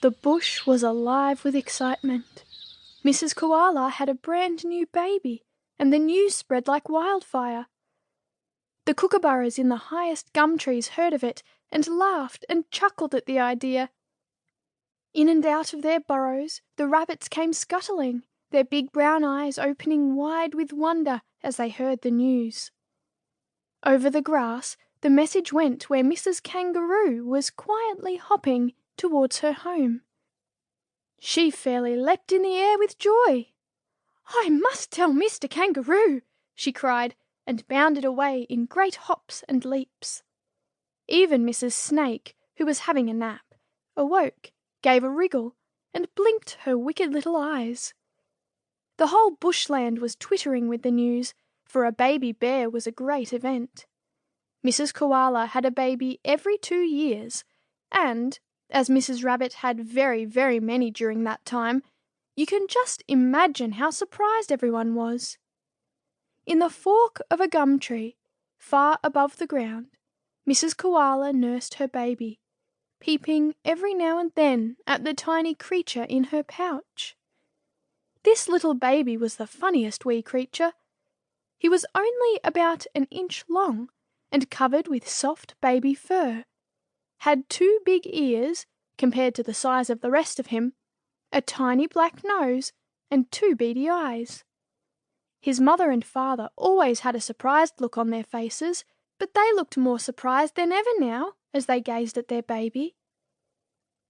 The bush was alive with excitement. Mrs. Koala had a brand new baby, and the news spread like wildfire. The kookaburras in the highest gum trees heard of it and laughed and chuckled at the idea. In and out of their burrows the rabbits came scuttling, their big brown eyes opening wide with wonder as they heard the news. Over the grass the message went where Mrs. Kangaroo was quietly hopping towards her home. She fairly leapt in the air with joy. "I must tell Mr. Kangaroo," she cried, and bounded away in great hops and leaps. Even Mrs. Snake, who was having a nap, awoke, gave a wriggle, and blinked her wicked little eyes. The whole bushland was twittering with the news, for a baby bear was a great event. Mrs. Koala had a baby every 2 years, and, as Mrs. Rabbit had very, very many during that time, you can just imagine how surprised everyone was. In the fork of a gum tree, far above the ground, Mrs. Koala nursed her baby, peeping every now and then at the tiny creature in her pouch. This little baby was the funniest wee creature. He was only about 1 inch long and covered with soft baby fur, had 2 big ears, compared to the size of the rest of him, a tiny black nose, and 2 beady eyes. His mother and father always had a surprised look on their faces, but they looked more surprised than ever now as they gazed at their baby.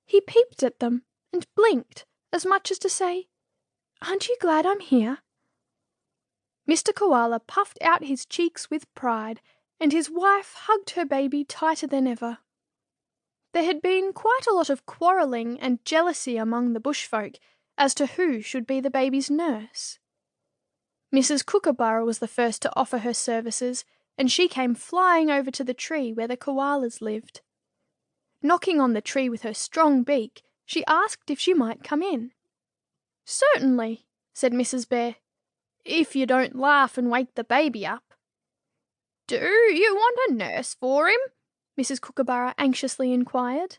He peeped at them and blinked, as much as to say, "Aren't you glad I'm here?" Mr. Koala puffed out his cheeks with pride, and his wife hugged her baby tighter than ever. There had been quite a lot of quarrelling and jealousy among the bushfolk as to who should be the baby's nurse. Mrs. Kookaburra was the first to offer her services, and she came flying over to the tree where the koalas lived. Knocking on the tree with her strong beak, she asked if she might come in. "Certainly," said Mrs. Bear, "if you don't laugh and wake the baby up." "Do you want a nurse for him?" Mrs. Kookaburra anxiously inquired.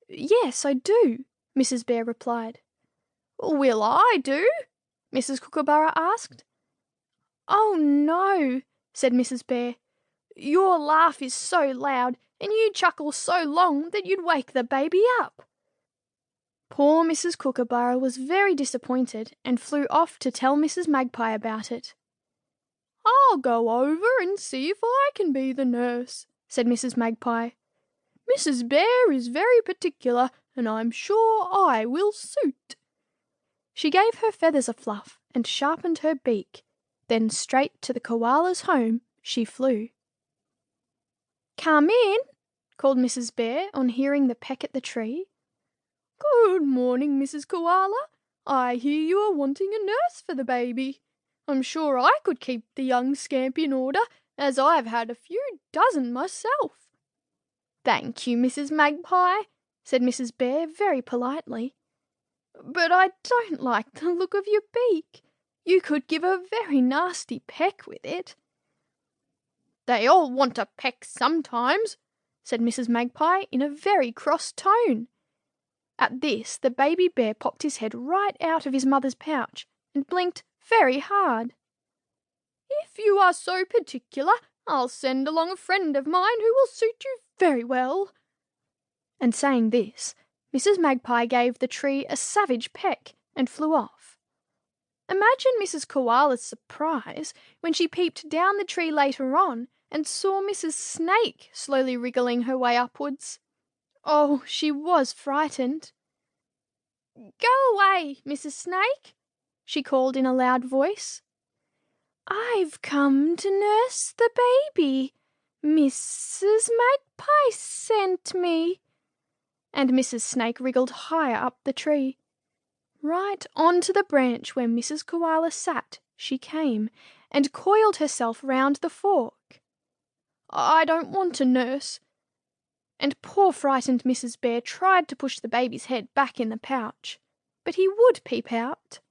"Yes, I do," Mrs. Bear replied. "Will I do?" Mrs. Kookaburra asked. "Oh, no," said Mrs. Bear. "Your laugh is so loud and you chuckle so long that you'd wake the baby up." Poor Mrs. Kookaburra was very disappointed and flew off to tell Mrs. Magpie about it. "I'll go over and see if I can be the nurse," said Mrs. Magpie. "Mrs. Bear is very particular, and I'm sure I will suit." She gave her feathers a fluff and sharpened her beak, then straight to the koala's home she flew. "Come in," called Mrs. Bear on hearing the peck at the tree. "Good morning, Mrs. Koala. I hear you are wanting a nurse for the baby. I'm sure I could keep the young scamp in order, as I've had a few dozen myself." "Thank you, Mrs. Magpie," said Mrs. Bear very politely. "But I don't like the look of your beak. You could give a very nasty peck with it." "They all want a peck sometimes," said Mrs. Magpie in a very cross tone. At this the baby bear popped his head right out of his mother's pouch and blinked very hard. "If you are so particular, I'll send along a friend of mine who will suit you very well." And saying this, Mrs. Magpie gave the tree a savage peck and flew off. Imagine Mrs. Koala's surprise when she peeped down the tree later on and saw Mrs. Snake slowly wriggling her way upwards. Oh, she was frightened. "Go away, Mrs. Snake," she called in a loud voice. "I've come to nurse the baby. Mrs. Magpie sent me." And Mrs. Snake wriggled higher up the tree. Right onto the branch where Mrs. Koala sat she came, and coiled herself round the fork. "I don't want to nurse." And poor frightened Mrs. Bear tried to push the baby's head back in the pouch, but he would peep out.